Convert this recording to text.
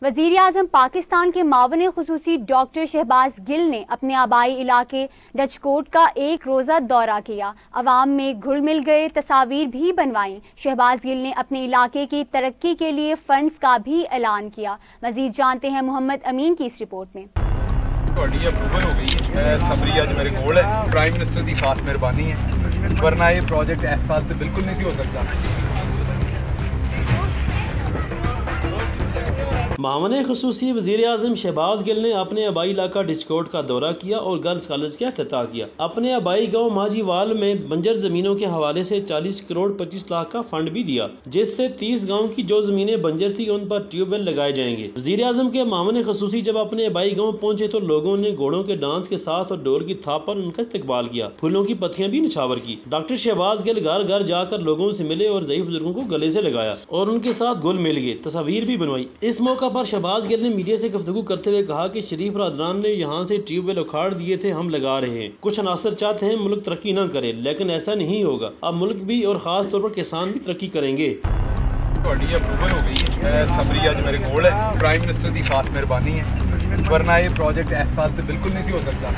वज़ीर आज़म पाकिस्तान के मावन खुसूसी डॉक्टर शहबाज गिल ने अपने आबाई इलाके डचकोट का एक रोज़ा दौरा किया। अवाम में घुल मिल गए, तस्वीर भी बनवाई। शहबाज गिल ने अपने इलाके की तरक्की के लिए फंड्स का भी ऐलान किया। मज़ीद जानते हैं मोहम्मद अमीन की इस रिपोर्ट में। अप्रूवल हो गई है, सबरी अज मेरे कोल है, प्राइम मिनिस्टर की खास मेहरबानी है, वरना ये प्रोजेक्ट इस साल तो बिल्कुल नहीं हो सकता। मामले खसूसी वज़ीर आज़म शहबाज गिल ने अपने आबाई इलाका डिचकोट का दौरा किया और गर्ल्स कॉलेज का इफ्तिताह किया। अपने आबाई गाँव माजीवाल में बंजर ज़मीनों के हवाले से 40 करोड़ 25 लाख का फंड भी दिया, जिससे 30 गाँव की जो ज़मीनें बंजर थी उन पर ट्यूबवेल लगाए जाएंगे। वज़ीर आज़म के मामले खसूसी जब अपने आबाई गाँव पहुँचे तो लोगों ने घोड़ों के डांस के साथ और डोर की थाप पर उनका इस्तकबाल किया, फूलों की पत्तियां भी निछावर की। डॉक्टर शहबाज गिल घर घर जाकर लोगों से मिले और ज़ईफ बुजुर्गों को गले से लगाया और उनके साथ घुल मिल गए, तस्वीर भी बनवाई। इस मौका पर शहबाज गिल ने मीडिया से गुफ्तगू करते हुए कहा कि शरीफ रादरान ने यहाँ से ट्यूबवेल उखाड़ दिए थे, हम लगा रहे हैं। कुछ अनासर चाहते हैं मुल्क तरक्की न करे, लेकिन ऐसा नहीं होगा। अब मुल्क भी और खास तौर पर किसान भी तरक्की करेंगे। अप्रूवल हो गई है, सबरी अज मेरे कोल है, प्राइम मिनिस्टर की खास मेहरबानी है, वरना ये प्रोजेक्ट इस साल तो बिल्कुल नहीं हो सकता।